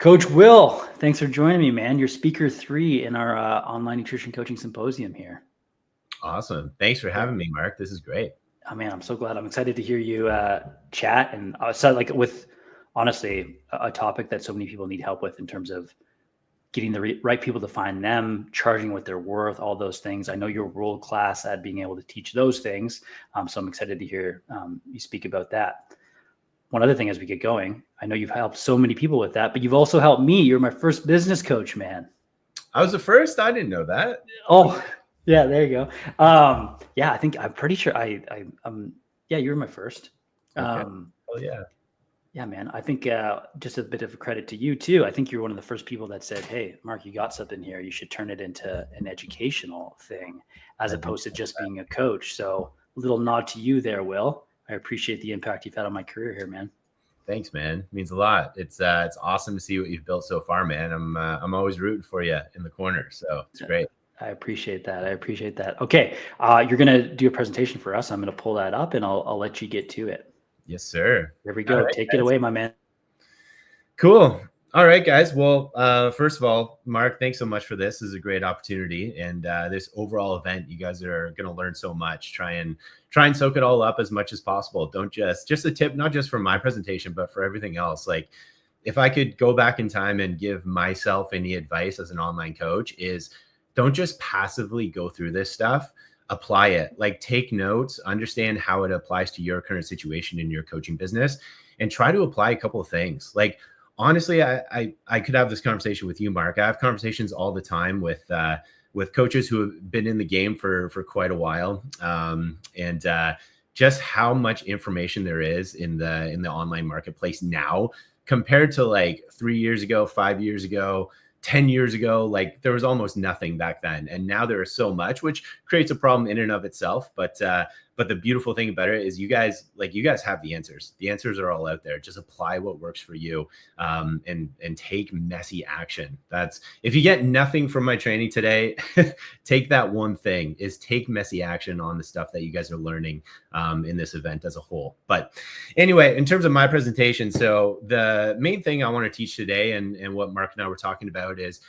Coach Will, thanks for joining me, man. You're speaker 3 in our online nutrition coaching symposium here. Awesome. Thanks for having me, Mark. This is great. Oh man, I'm so glad. I'm excited to hear you chat. And so like with honestly a topic that so many people need help with in terms of getting the right people to find them, charging what they're worth, all those things. I know you're world class at being able to teach those things. So I'm excited to hear you speak about that. One other thing as we get going, I know you've helped so many people with that, but you've also helped me. You're my first business coach, man. I was the first? I didn't know that. Oh, yeah, there you go. Yeah, I'm pretty sure yeah, you were my first. Okay. Oh yeah. Yeah, man. I think just a bit of a credit to you too. I think you're one of the first people that said, "Hey, Mark, you got something here. You should turn it into an educational thing as opposed to just being a coach." So a little nod to you there, Will. I appreciate the impact you've had on my career here, man. Thanks, man. It means a lot. It's awesome to see what you've built so far, man. I'm always rooting for you in the corner, so it's great. I appreciate that. Okay, you're gonna do a presentation for us. I'm gonna pull that up, and I'll let you get to it. Yes, sir. Here we go. Right, take it away, my man. Cool. All right, guys. Well, first of all, Mark, thanks so much for this. This is a great opportunity, and this overall event, you guys are going to learn so much. Try and soak it all up as much as possible. Don't just a tip, not just for my presentation, but for everything else. Like, if I could go back in time and give myself any advice as an online coach, is don't just passively go through this stuff. Apply it. Like, take notes, understand how it applies to your current situation in your coaching business, and try to apply a couple of things. Like, honestly, I could have this conversation with you, Mark. I have conversations all the time with coaches who have been in the game for quite a while, and just how much information there is in the online marketplace now compared to like 3 years ago, 5 years ago, 10 years ago. Like, there was almost nothing back then, and now there is so much, which creates a problem in and of itself. But the beautiful thing about it is you guys have the answers. The answers are all out there. Just apply what works for you, and take messy action. That's, if you get nothing from my training today, take that one thing, is take messy action on the stuff that you guys are learning in this event as a whole. But anyway, in terms of my presentation, so the main thing I want to teach today, and what Mark and I were talking about, is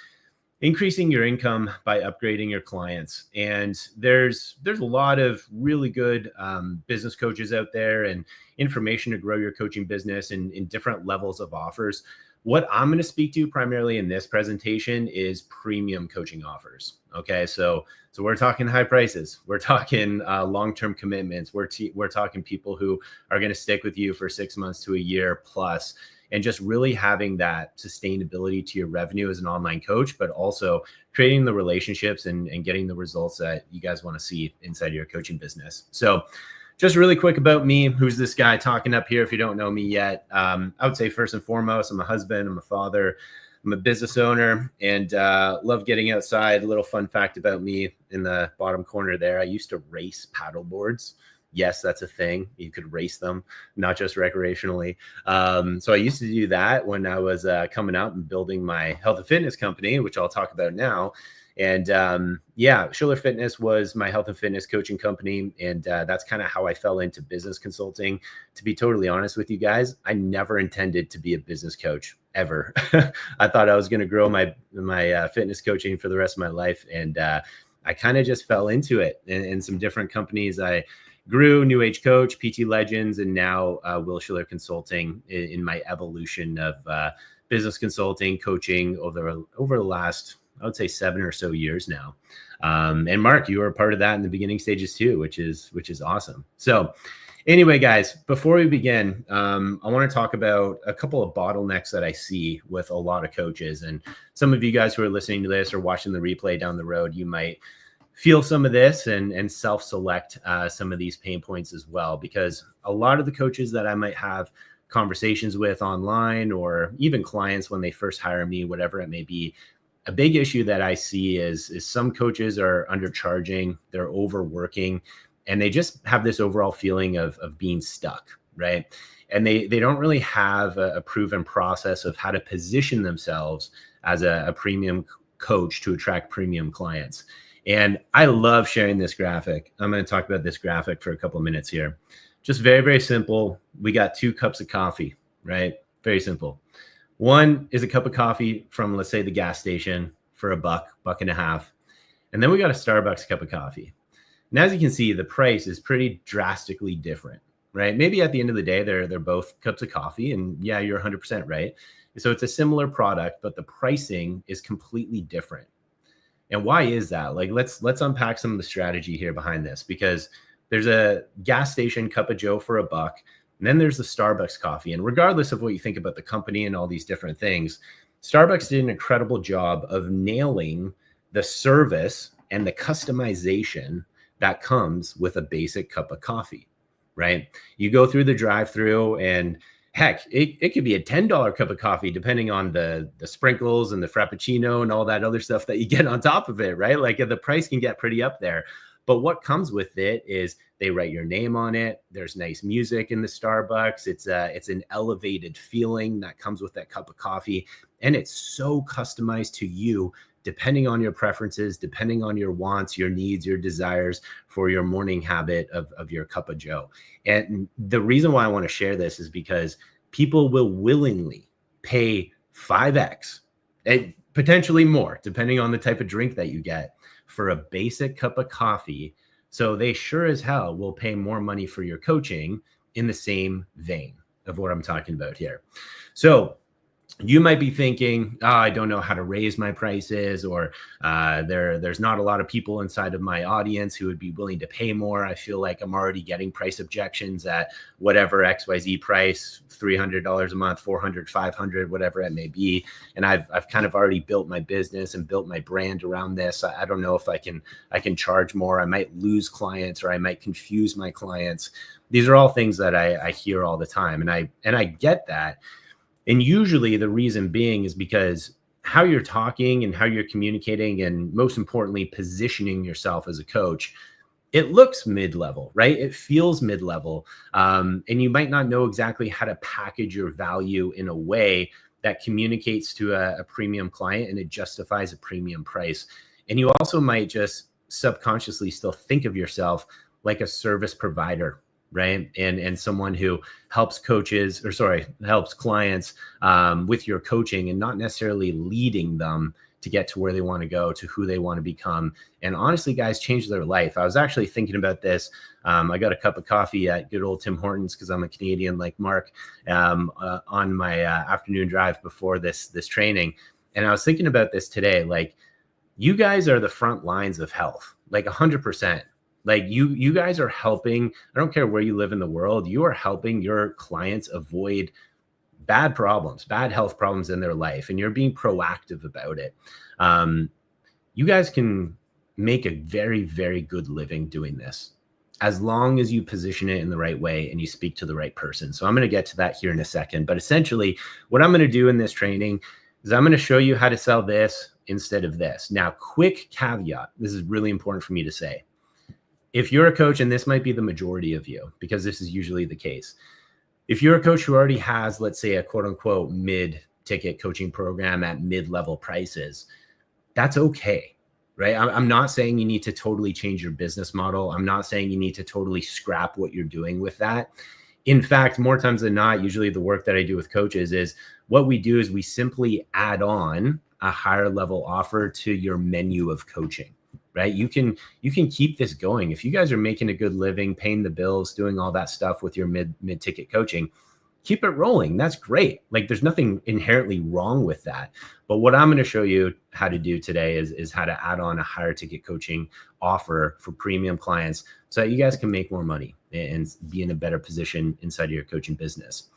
increasing your income by upgrading your clients. And there's a lot of really good business coaches out there and information to grow your coaching business in different levels of offers. What I'm going to speak to primarily in this presentation is premium coaching offers. Okay, so we're talking high prices. We're talking long-term commitments. We're talking people who are going to stick with you for 6 months to a year plus, and just really having that sustainability to your revenue as an online coach, but also creating the relationships and getting the results that you guys want to see inside your coaching business. So just really quick about me. Who's this guy talking up here if you don't know me yet? I would say first and foremost, I'm a husband, I'm a father, I'm a business owner, and love getting outside. A little fun fact about me in the bottom corner there, I used to race paddle boards. Yes, that's a thing. You could race them, not just recreationally. So I used to do that when I was coming out and building my health and fitness company, which I'll talk about now. And yeah, Schiller Fitness was my health and fitness coaching company. And that's kind of how I fell into business consulting. To be totally honest with you guys, I never intended to be a business coach ever. I thought I was going to grow my fitness coaching for the rest of my life. And I kind of just fell into it in some different companies. I grew New Age Coach, PT Legends, and now Will Schiller Consulting in my evolution of business consulting, coaching over the last, I would say, 7 or so years now. And Mark, you were a part of that in the beginning stages too, which is awesome. So anyway, guys, before we begin, I want to talk about a couple of bottlenecks that I see with a lot of coaches. And some of you guys who are listening to this or watching the replay down the road, you might feel some of this and self-select some of these pain points as well, because a lot of the coaches that I might have conversations with online, or even clients when they first hire me, whatever it may be, a big issue that I see is some coaches are undercharging, they're overworking, and they just have this overall feeling of being stuck, right? And they don't really have a proven process of how to position themselves as a premium coach to attract premium clients. And I love sharing this graphic. I'm going to talk about this graphic for a couple of minutes here. Just very, very simple. We got 2 cups of coffee, right? Very simple. One is a cup of coffee from, let's say, the gas station for $1, $1.50. And then we got a Starbucks cup of coffee. And as you can see, the price is pretty drastically different, right? Maybe at the end of the day, they're both cups of coffee, and yeah, you're 100% right. So it's a similar product, but the pricing is completely different. And why is that? Like, let's unpack some of the strategy here behind this, because there's a gas station cup of Joe for $1, and then there's the Starbucks coffee. And regardless of what you think about the company and all these different things, Starbucks did an incredible job of nailing the service and the customization that comes with a basic cup of coffee, right? You go through the drive-through, and heck, it could be a $10 cup of coffee, depending on the sprinkles and the Frappuccino and all that other stuff that you get on top of it, right? Like, the price can get pretty up there. But what comes with it is they write your name on it. There's nice music in the Starbucks. It's an elevated feeling that comes with that cup of coffee. And it's so customized to you, depending on your preferences, depending on your wants, your needs, your desires for your morning habit of your cup of Joe. And the reason why I want to share this is because people will willingly pay 5x, and potentially more, depending on the type of drink that you get, for a basic cup of coffee. So they sure as hell will pay more money for your coaching in the same vein of what I'm talking about here. So you might be thinking, oh, I don't know how to raise my prices, or there's not a lot of people inside of my audience who would be willing to pay more. I feel like I'm already getting price objections at whatever XYZ price, $300 a month, $400, $500, whatever it may be. And I've kind of already built my business and built my brand around this. I don't know if I can charge more. I might lose clients, or I might confuse my clients. These are all things that I hear all the time. And I get that. And usually the reason being is because how you're talking and how you're communicating, and most importantly, positioning yourself as a coach, it looks mid-level, right? It feels mid-level. And you might not know exactly how to package your value in a way that communicates to a premium client and it justifies a premium price. And you also might just subconsciously still think of yourself like a service provider, right? And someone who helps clients with your coaching, and not necessarily leading them to get to where they want to go, to who they want to become. And honestly, guys, change their life. I was actually thinking about this. I got a cup of coffee at good old Tim Hortons, because I'm a Canadian like Marc, on my afternoon drive before this training. And I was thinking about this today. Like, you guys are the front lines of health, like 100%. Like, you guys are helping. I don't care where you live in the world. You are helping your clients avoid bad health problems in their life, and you're being proactive about it. You guys can make a very, very good living doing this, as long as you position it in the right way and you speak to the right person. So I'm going to get to that here in a second. But essentially, what I'm going to do in this training is I'm going to show you how to sell this instead of this. Now, quick caveat. This is really important for me to say. If you're a coach, and this might be the majority of you, because this is usually the case. If you're a coach who already has, let's say, a quote unquote mid-ticket coaching program at mid-level prices, that's okay, right? I'm not saying you need to totally change your business model. I'm not saying you need to totally scrap what you're doing with that. In fact, more times than not, usually the work that I do with coaches is what we do is we simply add on a higher level offer to your menu of coaching. Right? You can keep this going. If you guys are making a good living, paying the bills, doing all that stuff with your mid-ticket coaching, keep it rolling. That's great. Like, there's nothing inherently wrong with that. But what I'm going to show you how to do today is how to add on a higher ticket coaching offer for premium clients, so that you guys can make more money and be in a better position inside of your coaching business.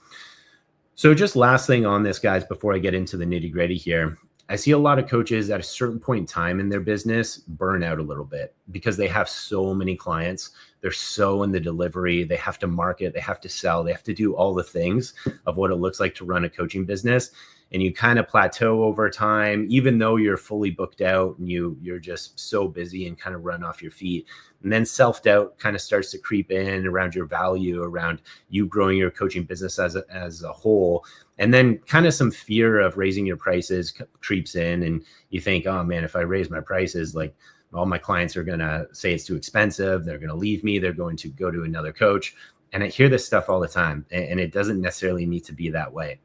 So just last thing on this, guys, before I get into the nitty-gritty here, I see a lot of coaches at a certain point in time in their business burn out a little bit, because they have so many clients. They're so in the delivery. They have to market. They have to sell. They have to do all the things of what it looks like to run a coaching business. And you kind of plateau over time, even though you're fully booked out and you're just so busy and kind of run off your feet. And then self-doubt kind of starts to creep in around your value, around you growing your coaching business as a whole. And then kind of some fear of raising your prices creeps in, and you think, oh man, if I raise my prices, like, all my clients are going to say it's too expensive. They're going to leave me. They're going to go to another coach. And I hear this stuff all the time, and it doesn't necessarily need to be that way.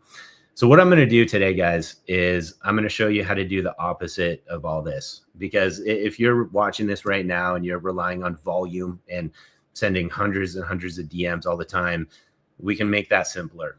So what I'm going to do today, guys, is I'm going to show you how to do the opposite of all this. Because if you're watching this right now and you're relying on volume and sending hundreds and hundreds of DMs all the time, we can make that simpler.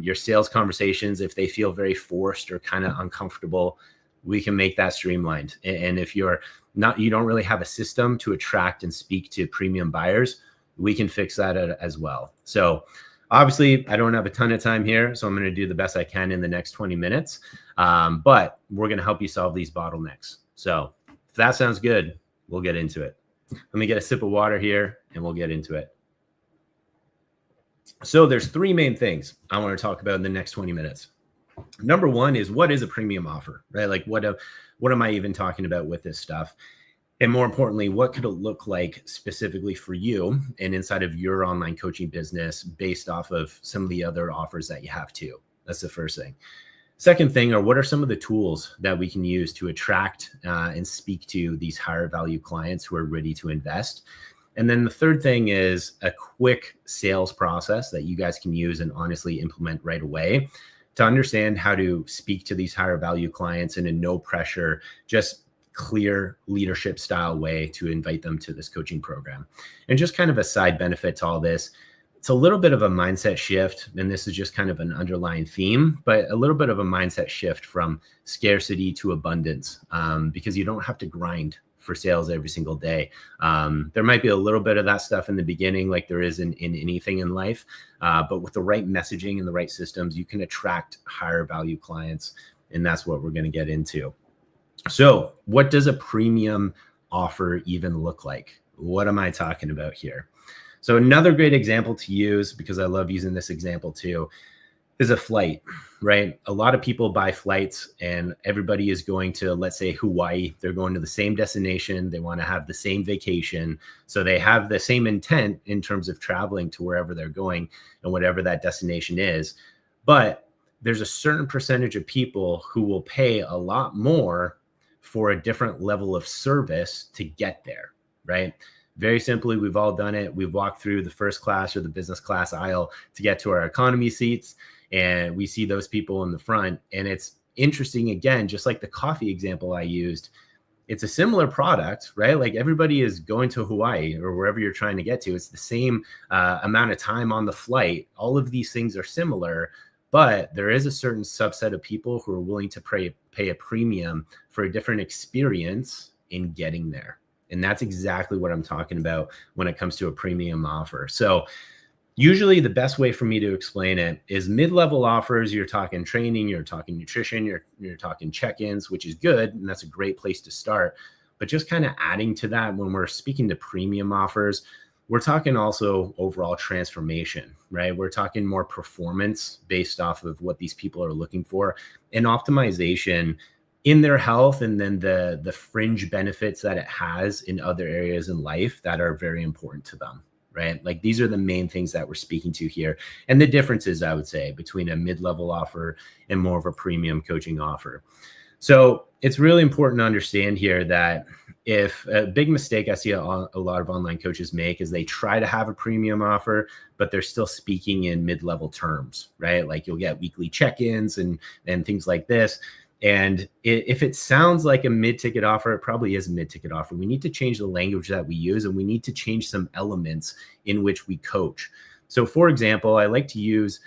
Your sales conversations, if they feel very forced or kind of uncomfortable, we can make that streamlined. And if you don't really have a system to attract and speak to premium buyers, we can fix that as well. So obviously, I don't have a ton of time here, so I'm going to do the best I can in the next 20 minutes. But we're going to help you solve these bottlenecks. So if that sounds good, we'll get into it. Let me get a sip of water here and we'll get into it. So there's three main things I want to talk about in the next 20 minutes. Number one is, what is a premium offer, right? Like what am I even talking about with this stuff? And more importantly, what could it look like specifically for you and inside of your online coaching business based off of some of the other offers that you have too? That's the first thing. Second thing are, what are some of the tools that we can use to attract and speak to these higher value clients who are ready to invest? And then the third thing is a quick sales process that you guys can use and honestly implement right away to understand how to speak to these higher value clients in a no pressure, just clear leadership style way to invite them to this coaching program. And just kind of a side benefit to all this, it's a little bit of a mindset shift. And this is just kind of an underlying theme, but a little bit of a mindset shift from scarcity to abundance, because you don't have to grind for sales every single day. There might be a little bit of that stuff in the beginning, like there is in anything in life. But with the right messaging and the right systems, you can attract higher value clients. And that's what we're going to get into. So what does a premium offer even look like? What am I talking about here? So another great example to use, because I love using this example too, is a flight, right? A lot of people buy flights and everybody is going to, let's say, Hawaii. They're going to the same destination. They want to have the same vacation. So they have the same intent in terms of traveling to wherever they're going and whatever that destination is. But there's a certain percentage of people who will pay a lot more for a different level of service to get there, right? Very simply, we've all done it. We've walked through the first class or the business class aisle to get to our economy seats, and we see those people in the front. And it's interesting, again, just like the coffee example I used, it's a similar product, right? Like everybody is going to Hawaii or wherever you're trying to get to. It's the same amount of time on the flight. All of these things are similar, but there is a certain subset of people who are willing to pay a premium for a different experience in getting there. And that's exactly what I'm talking about when it comes to a premium offer. So usually the best way for me to explain it is mid-level offers. You're talking training, you're talking nutrition, you're talking check-ins, which is good. And that's a great place to start. But just kind of adding to that, when we're speaking to premium offers, we're talking also overall transformation, right? We're talking more performance based off of what these people are looking for and optimization in their health, and then the fringe benefits that it has in other areas in life that are very important to them, right? Like these are the main things that we're speaking to here. And the differences, I would say, between a mid-level offer and more of a premium coaching offer. So it's really important to understand here that if a big mistake I see a lot of online coaches make is they try to have a premium offer, but they're still speaking in mid-level terms, right? Like you'll get weekly check-ins and things like this. And if it sounds like a mid-ticket offer, it probably is a mid-ticket offer. We need to change the language that we use, and we need to change some elements in which we coach. So for example, I like to use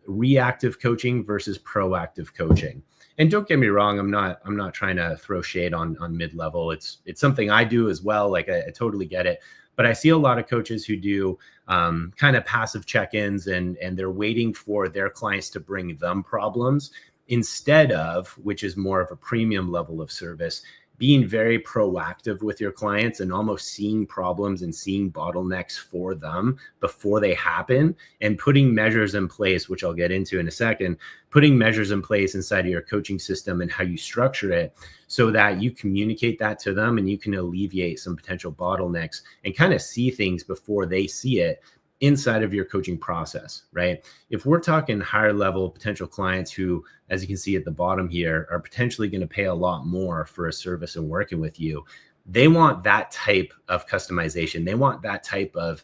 reactive coaching versus proactive coaching. And don't get me wrong, I'm not trying to throw shade on mid-level. It's something I do as well. Like I totally get it. But I see a lot of coaches who do kind of passive check-ins and they're waiting for their clients to bring them problems, instead of, which is more of a premium level of service, being very proactive with your clients and almost seeing problems and seeing bottlenecks for them before they happen, and putting measures in place, which I'll get into in a second, putting measures in place inside of your coaching system and how you structure it so that you communicate that to them and you can alleviate some potential bottlenecks and kind of see things before they see it inside of your coaching process, right? If we're talking higher level potential clients who, as you can see at the bottom here, are potentially going to pay a lot more for a service and working with you, they want that type of customization. They want that type of,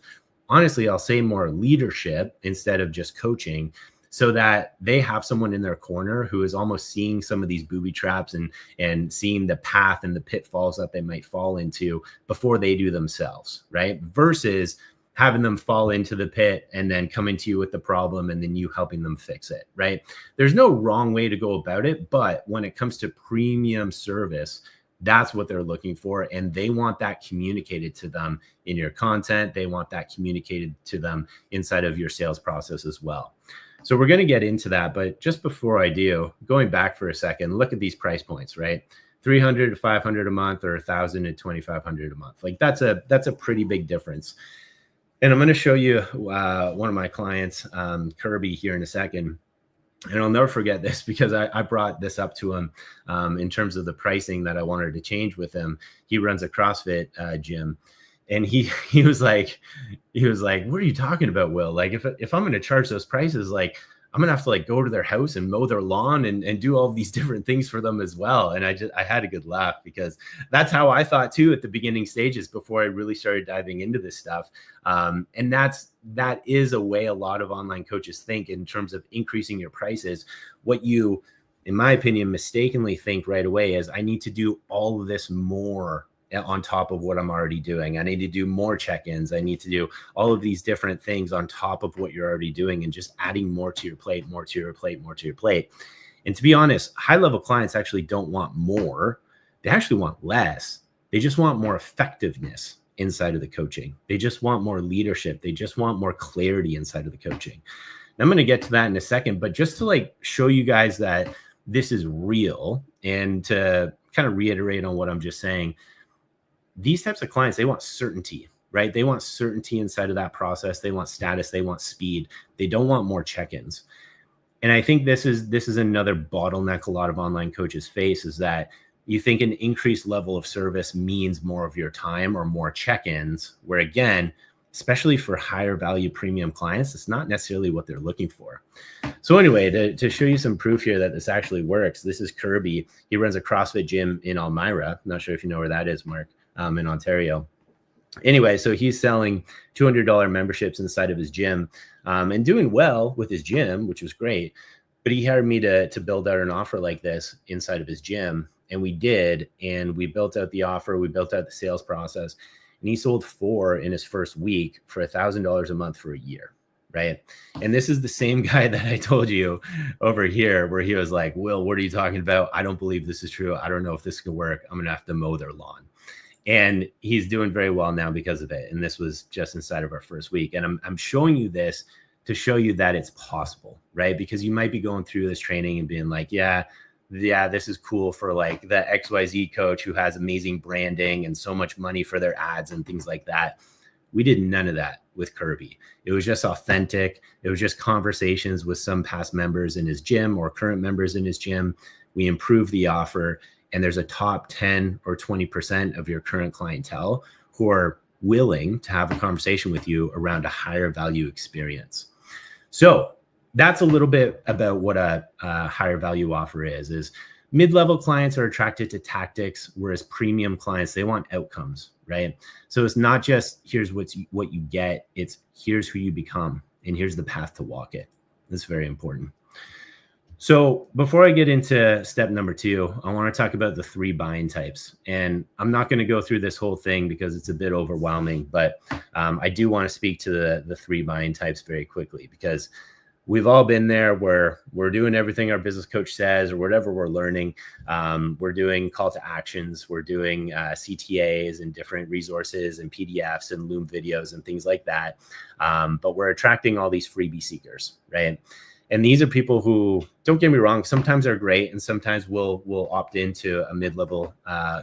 honestly, I'll say more leadership instead of just coaching, so that they have someone in their corner who is almost seeing some of these booby traps and seeing the path and the pitfalls that they might fall into before they do themselves, right? Versus having them fall into the pit and then coming to you with the problem and then you helping them fix it, right? There's no wrong way to go about it, but when it comes to premium service, that's what they're looking for. And they want that communicated to them in your content. They want that communicated to them inside of your sales process as well. So we're going to get into that. But just before I do, going back for a second, look at these price points, right? 300 to 500 a month or 1,000 to 2,500 a month. Like that's a pretty big difference. And I'm going to show you one of my clients, Kirby, here in a second. And I'll never forget this because I brought this up to him in terms of the pricing that I wanted to change with him. He runs a CrossFit gym, and he was like, "What are you talking about, Will? Like, if I'm going to charge those prices, like, I'm going to have to like go to their house and mow their lawn and do all these different things for them as well." And I had a good laugh because that's how I thought too at the beginning stages before I really started diving into this stuff. And that is a way a lot of online coaches think in terms of increasing your prices. What you, in my opinion, mistakenly think right away is I need to do all of this more on top of what I'm already doing. I need to do more check-ins. I need to do all of these different things on top of what you're already doing and just adding more to your plate, more to your plate, more to your plate. And to be honest, high-level clients actually don't want more. They actually want less. They just want more effectiveness inside of the coaching. They just want more leadership. They just want more clarity inside of the coaching. And I'm going to get to that in a second, but just to like show you guys that this is real and to kind of reiterate on what I'm just saying, these types of clients, they want certainty, right? They want certainty inside of that process. They want status. They want speed. They don't want more check-ins. And I think this is another bottleneck a lot of online coaches face, is that you think an increased level of service means more of your time or more check-ins, where again, especially for higher value premium clients, it's not necessarily what they're looking for. So anyway, to show you some proof here that this actually works, this is Kirby. He runs a CrossFit gym in Elmira. I'm not sure if you know where that is, Marc, in Ontario. Anyway, so he's selling $200 memberships inside of his gym and doing well with his gym, which was great. But he hired me to build out an offer like this inside of his gym. And we did, and we built out the offer, we built out the sales process, and he sold 4 in his first week for $1,000 a month for a year, right? And this is the same guy that I told you over here, where he was like, "Will, what are you talking about? I don't believe this is true. I don't know if this could work. I'm going to have to mow their lawn." And he's doing very well now because of it. And this was just inside of our first week. And I'm showing you this to show you that it's possible, right? Because you might be going through this training and being like, yeah, this is cool for like the XYZ coach who has amazing branding and so much money for their ads and things like that. We did none of that with Kirby. It was just authentic. It was just conversations with some past members in his gym or current members in his gym. We improved the offer, and there's a top 10 or 20% of your current clientele who are willing to have a conversation with you around a higher value experience. So that's a little bit about what a higher value offer is mid-level clients are attracted to tactics, whereas premium clients, they want outcomes, right? So it's not just here's what you get, it's here's who you become, and here's the path to walk it. That's very important. So before I get into step number 2, I want to talk about the 3 buying types. And I'm not going to go through this whole thing because it's a bit overwhelming, but I do want to speak to the 3 buying types very quickly, because we've all been there where we're doing everything our business coach says or whatever we're learning. We're doing call to actions. We're doing CTAs and different resources and PDFs and Loom videos and things like that. But we're attracting all these freebie seekers, right? And these are people who, don't get me wrong, sometimes they're great and sometimes we'll opt into a mid-level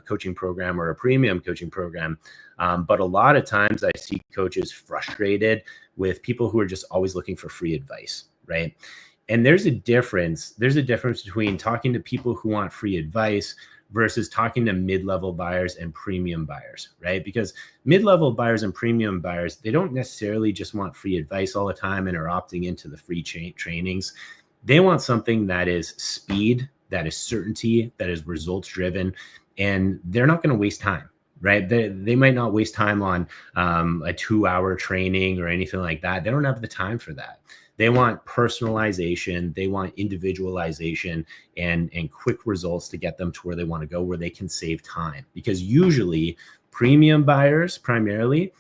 coaching program or a premium coaching program. But a lot of times I see coaches frustrated with people who are just always looking for free advice, right? And there's a difference between talking to people who want free advice versus talking to mid-level buyers and premium buyers, right? Because mid-level buyers and premium buyers, they don't necessarily just want free advice all the time and are opting into the free trainings. They want something that is speed, that is certainty, that is results driven, and they're not going to waste time, right? They might not waste time on a 2-hour training or anything like that. They don't have the time for that. They want personalization, they want individualization and quick results to get them to where they want to go, where they can save time. Because usually premium buyers primarily,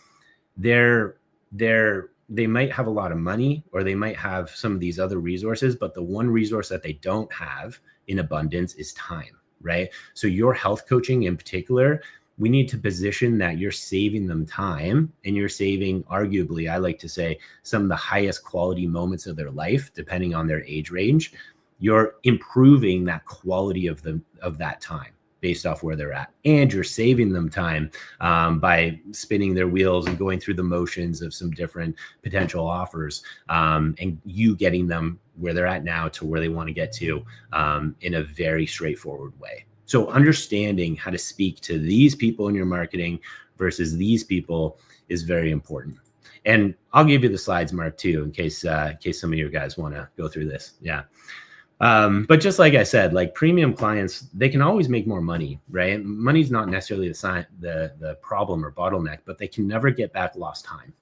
they might have a lot of money, or they might have some of these other resources, but the one resource that they don't have in abundance is time, right? So your health coaching in particular, we need to position that you're saving them time, and you're saving, arguably, I like to say, some of the highest quality moments of their life, depending on their age range. You're improving that quality of that time based off where they're at, and you're saving them time by spinning their wheels and going through the motions of some different potential offers, and you getting them where they're at now to where they want to get to in a very straightforward way. So understanding how to speak to these people in your marketing versus these people is very important. And I'll give you the slides, Mark, too, in case some of you guys want to go through this. Yeah. But just like I said, like premium clients, they can always make more money, right? Money's not necessarily the problem or bottleneck, but they can never get back lost time,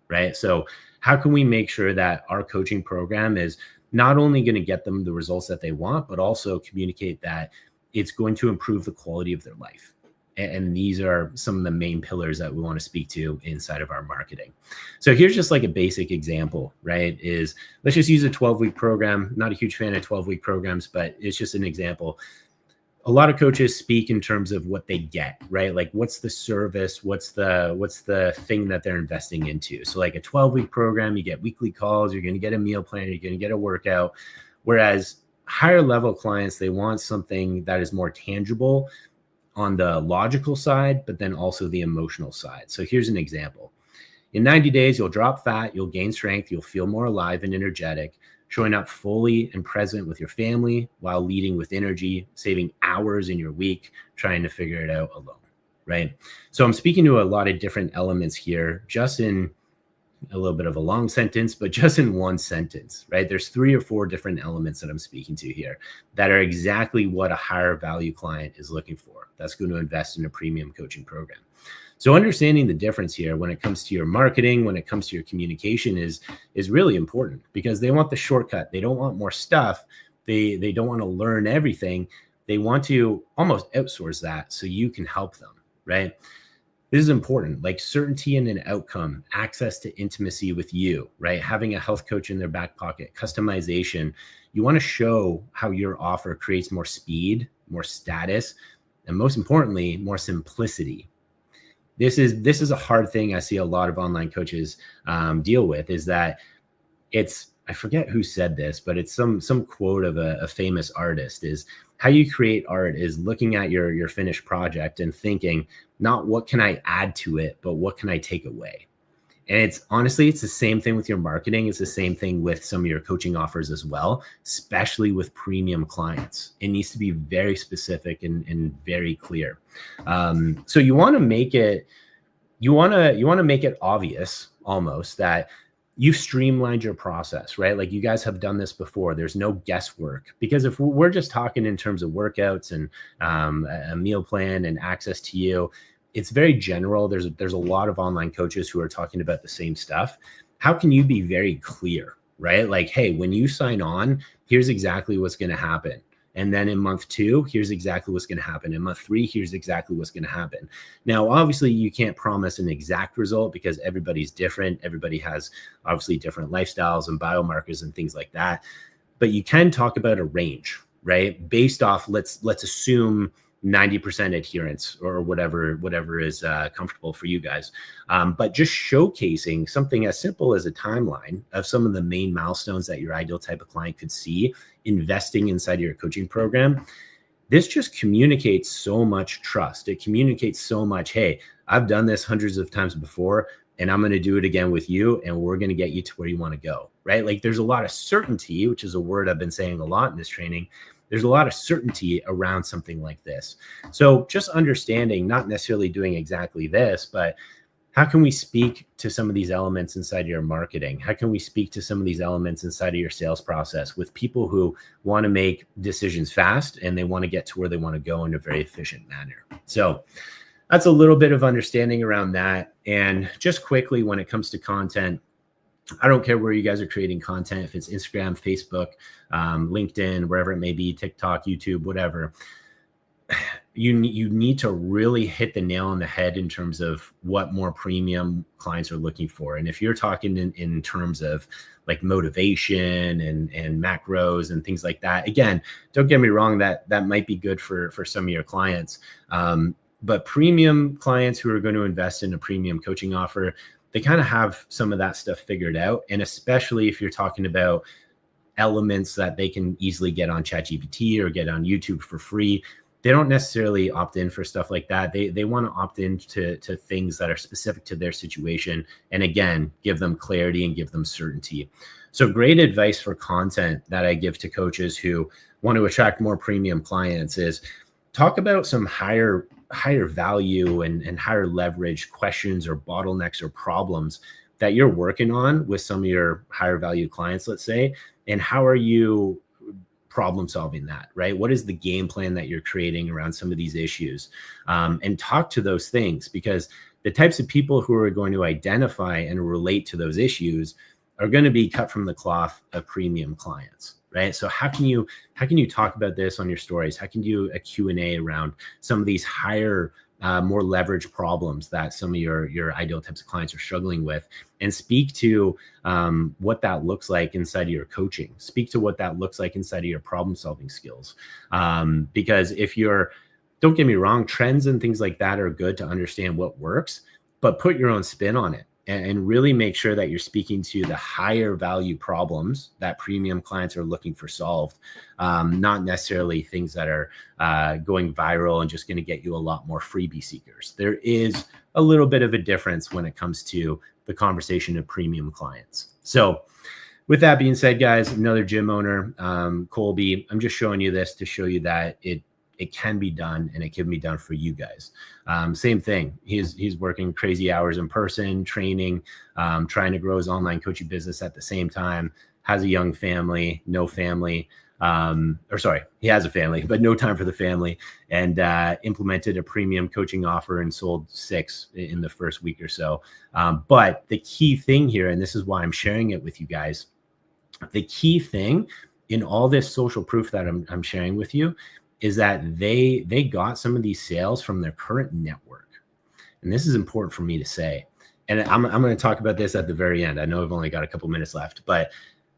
right? So how can we make sure that our coaching program is not only going to get them the results that they want, but also communicate that it's going to improve the quality of their life? And these are some of the main pillars that we want to speak to inside of our marketing. So here's just like a basic example, right? Is let's just use a 12-week program. Not a huge fan of 12-week programs, but it's just an example. A lot of coaches speak in terms of what they get, right? Like what's the service, what's the thing that they're investing into. So like a 12-week program, you get weekly calls, you're going to get a meal plan, you're going to get a workout. Whereas higher level clients, they want something that is more tangible on the logical side, but then also the emotional side. So here's an example. In 90 days, you'll drop fat, you'll gain strength, you'll feel more alive and energetic, showing up fully and present with your family while leading with energy, saving hours in your week, trying to figure it out alone, right? So I'm speaking to a lot of different elements here, just in a little bit of a long sentence, but just in one sentence, right? There's 3 or 4 different elements that I'm speaking to here that are exactly what a higher value client is looking for. That's going to invest in a premium coaching program. So understanding the difference here when it comes to your marketing, when it comes to your communication is really important, because they want the shortcut. They don't want more stuff. They don't want to learn everything. They want to almost outsource that so you can help them, right? This is important, like certainty in an outcome, access to intimacy with you, right? Having a health coach in their back pocket, customization. You want to show how your offer creates more speed, more status, and most importantly, more simplicity. This is a hard thing I see a lot of online coaches deal with, is that I forget who said this, but it's some quote of a famous artist, is how you create art is looking at your finished project and thinking, not what can I add to it, but what can I take away? And it's honestly the same thing with your marketing. It's the same thing with some of your coaching offers as well, especially with premium clients. It needs to be very specific and very clear. So you want to make it, make it obvious almost that you've streamlined your process, right? Like you guys have done this before. There's no guesswork, because if we're just talking in terms of workouts and a meal plan and access to you, it's very general. There's a lot of online coaches who are talking about the same stuff. How can you be very clear, right? Like, hey, when you sign on, here's exactly what's going to happen. And then in month 2, here's exactly what's going to happen. In month 3, here's exactly what's going to happen. Now, obviously, you can't promise an exact result because everybody's different. Everybody has obviously different lifestyles and biomarkers and things like that. But you can talk about a range, right? Based off, let's assume 90% adherence or whatever is comfortable for you guys. But just showcasing something as simple as a timeline of some of the main milestones that your ideal type of client could see investing inside your coaching program. This just communicates so much trust. It communicates so much, hey, I've done this hundreds of times before, and I'm going to do it again with you, and we're going to get you to where you want to go, right? Like there's a lot of certainty, which is a word I've been saying a lot in this training. There's a lot of certainty around something like this. So just understanding, not necessarily doing exactly this, but how can we speak to some of these elements inside your marketing? How can we speak to some of these elements inside of your sales process with people who want to make decisions fast and they want to get to where they want to go in a very efficient manner? So that's a little bit of understanding around that. And just quickly, when it comes to content, I don't care where you guys are creating content, if it's Instagram, Facebook, LinkedIn, wherever it may be, TikTok, YouTube, whatever. You need to really hit the nail on the head in terms of what more premium clients are looking for. And if you're talking in terms of like motivation and macros and things like that, again, don't get me wrong, that might be good for some of your clients. But premium clients who are going to invest in a premium coaching offer, they kind of have some of that stuff figured out. And especially if you're talking about elements that they can easily get on ChatGPT or get on YouTube for free, they don't necessarily opt in for stuff like that. They want to opt into things that are specific to their situation. And again, give them clarity and give them certainty. So great advice for content that I give to coaches who want to attract more premium clients is talk about some higher value and higher leverage questions or bottlenecks or problems that you're working on with some of your higher value clients, let's say, and how are you problem solving that, right? What is the game plan that you're creating around some of these issues? And talk to those things, because the types of people who are going to identify and relate to those issues are going to be cut from the cloth of premium clients, right? So how can you talk about this on your stories? How can you do a Q&A around some of these higher, more leverage problems that some of your ideal types of clients are struggling with, and speak to what that looks like inside of your coaching, speak to what that looks like inside of your problem solving skills. Because don't get me wrong, trends and things like that are good to understand what works, but put your own spin on it and really make sure that you're speaking to the higher value problems that premium clients are looking for solved, not necessarily things that are going viral and just going to get you a lot more freebie seekers. There is a little bit of a difference when it comes to the conversation of premium clients. So with that being said, guys, another gym owner, Colby, I'm just showing you this to show you that it can be done, and it can be done for you guys. Same thing. He's working crazy hours in person, training, trying to grow his online coaching business at the same time, has a young family, no family, he has a family, but no time for the family, and implemented a premium coaching offer and sold 6 in the first week or so. But the key thing here, and this is why I'm sharing it with you guys, the key thing in all this social proof that I'm sharing with you is that they got some of these sales from their current network. And this is important for me to say. And I'm going to talk about this at the very end. I know I've only got a couple minutes left, but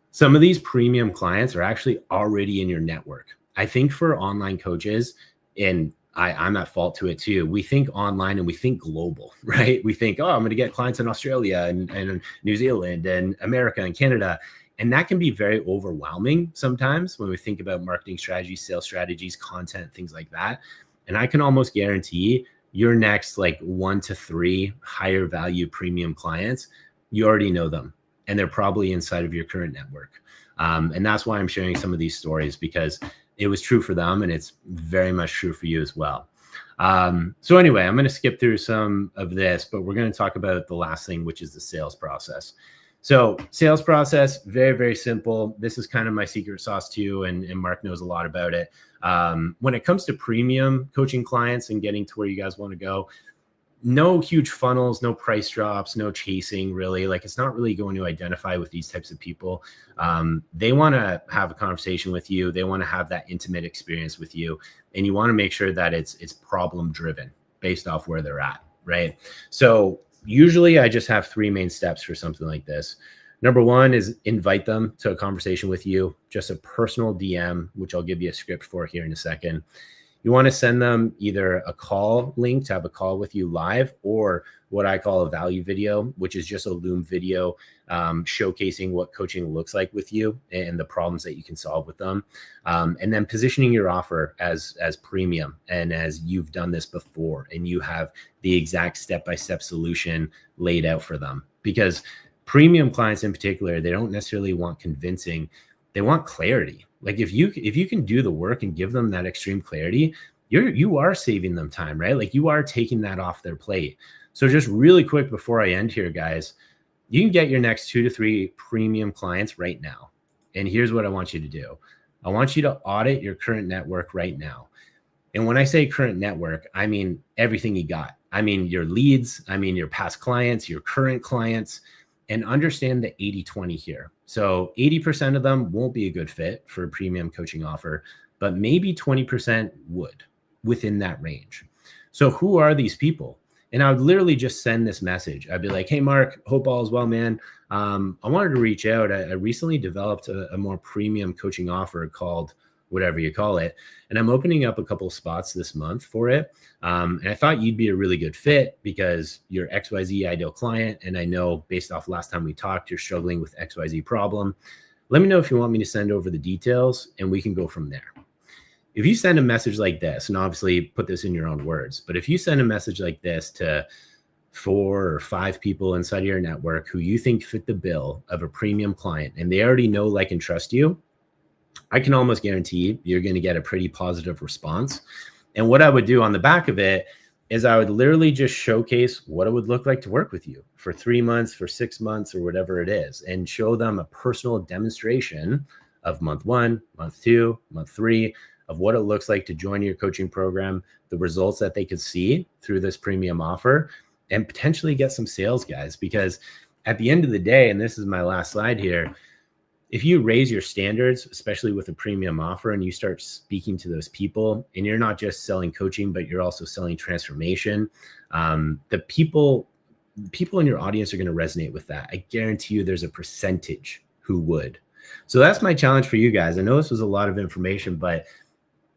some of these premium clients are actually already in your network. I think for online coaches, and I'm at fault to it too, we think online and we think global, right? We think, oh, I'm going to get clients in Australia and New Zealand and America and Canada. And that can be very overwhelming sometimes when we think about marketing strategies, sales strategies, content, things like that. And I can almost guarantee your next 1 to 3 higher value premium clients, you already know them, and they're probably inside of your current network. And that's why I'm sharing some of these stories, because it was true for them, and it's very much true for you as well. So anyway, I'm going to skip through some of this, but we're going to talk about the last thing, which is the sales process. So sales process, very, very simple. This is kind of my secret sauce too. And Marc knows a lot about it. When it comes to premium coaching clients and getting to where you guys want to go, no huge funnels, no price drops, no chasing really. It's not really going to identify with these types of people. They want to have a conversation with you. They want to have that intimate experience with you. And you want to make sure that it's problem driven based off where they're at, right? So usually I just have 3 main steps for something like this. Number 1 is invite them to a conversation with you, just a personal DM, which I'll give you a script for here in a second. You want to send them either a call link to have a call with you live, or what I call a value video, which is just a Loom video showcasing what coaching looks like with you and the problems that you can solve with them. And then positioning your offer as premium, and as you've done this before and you have the exact step-by-step solution laid out for them. Because premium clients in particular, they don't necessarily want convincing, they want clarity. If you can do the work and give them that extreme clarity, you are saving them time, right? You are taking that off their plate. So just really quick before I end here, guys, you can get your next 2 to 3 premium clients right now. And here's what I want you to do. I want you to audit your current network right now. And when I say current network, I mean everything you got. I mean your leads, I mean your past clients, your current clients, and understand the 80-20 here. So 80% of them won't be a good fit for a premium coaching offer, but maybe 20% would within that range. So who are these people? And I would literally just send this message. I'd be like, hey, Mark, hope all is well, man. I wanted to reach out. I recently developed a more premium coaching offer called whatever you call it. And I'm opening up a couple of spots this month for it. And I thought you'd be a really good fit because you're XYZ ideal client. And I know based off last time we talked, you're struggling with XYZ problem. Let me know if you want me to send over the details and we can go from there. If you send a message like this, and obviously put this in your own words, but if you send a message like this to 4 or 5 people inside of your network who you think fit the bill of a premium client and they already know, like, and trust you, I can almost guarantee you're going to get a pretty positive response. And what I would do on the back of it is I would literally just showcase what it would look like to work with you for 3 months, for 6 months, or whatever it is, and show them a personal demonstration of month 1, month 2, month 3, of what it looks like to join your coaching program, the results that they could see through this premium offer, and potentially get some sales, guys. Because at the end of the day, and this is my last slide here, if you raise your standards, especially with a premium offer, and you start speaking to those people, and you're not just selling coaching, but you're also selling transformation, the people in your audience are going to resonate with that. I guarantee you there's a percentage who would. So that's my challenge for you guys. I know this was a lot of information, but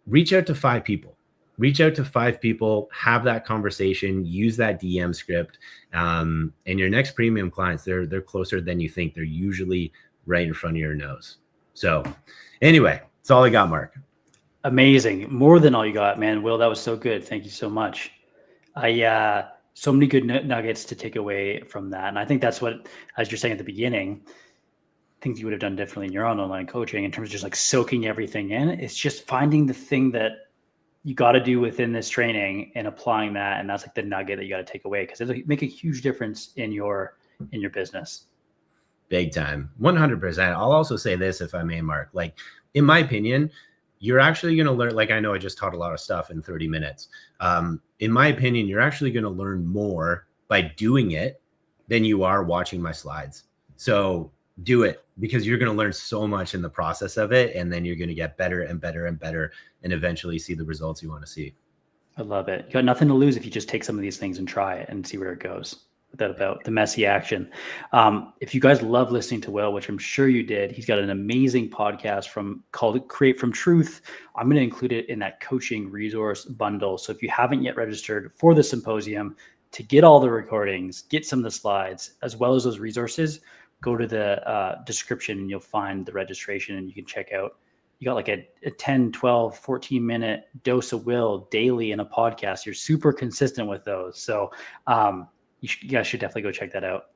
reach out to 5 people. Reach out to 5 people, have that conversation, use that DM script, and your next premium clients, they're closer than you think. They're usually right in front of your nose. So anyway, that's all I got, Mark. Amazing. More than all you got, man. Will, that was so good. Thank you so much. So many good nuggets to take away from that. And I think that's what, as you're saying at the beginning, things you would have done differently in your own online coaching in terms of just like soaking everything in. It's just finding the thing that you got to do within this training and applying that. And that's like the nugget that you got to take away, because it'll make a huge difference in your business. Big time. 100%. I'll also say this, if I may, Mark, like, in my opinion, you're actually going to learn, like, I know I just taught a lot of stuff in 30 minutes. In my opinion, you're actually going to learn more by doing it than you are watching my slides. So do it, because you're going to learn so much in the process of it. And then you're going to get better and better and better, and eventually see the results you want to see. I love it. You got nothing to lose if you just take some of these things and try it and see where it goes. That about the messy action. If you guys love listening to Will, which I'm sure you did, he's got an amazing podcast called Create from Truth. I'm going to include it in that coaching resource bundle. So if you haven't yet registered for the symposium to get all the recordings, get some of the slides, as well as those resources, go to the description and you'll find the registration, and you can check out. You got like a 10, 12, 14 minute dose of Will daily in a podcast. You're super consistent with those. So, you guys should definitely go check that out.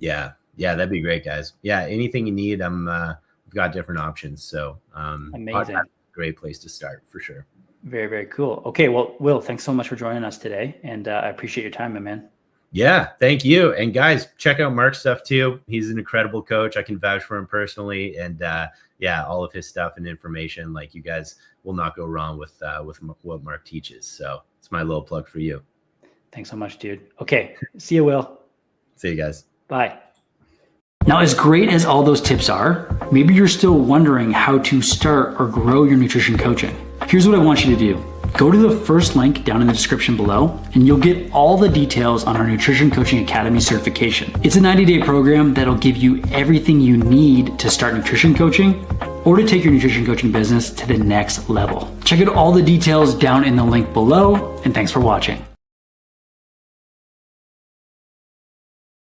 Yeah, that'd be great, guys. Yeah, anything you need, we've got different options. So amazing. Great place to start for sure. Very, very cool. Okay, well, Will, thanks so much for joining us today, and I appreciate your time, my man. Yeah, thank you. And guys, check out Marc's stuff too. He's an incredible coach. I can vouch for him personally, and all of his stuff and information, like, you guys will not go wrong with what Marc teaches. So it's my little plug for you. Thanks so much, dude. Okay. See you, Will. See you guys. Bye. Now, as great as all those tips are, maybe you're still wondering how to start or grow your nutrition coaching. Here's what I want you to do. Go to the first link down in the description below, and you'll get all the details on our Nutrition Coaching Academy certification. It's a 90-day program that'll give you everything you need to start nutrition coaching or to take your nutrition coaching business to the next level. Check out all the details down in the link below, and thanks for watching.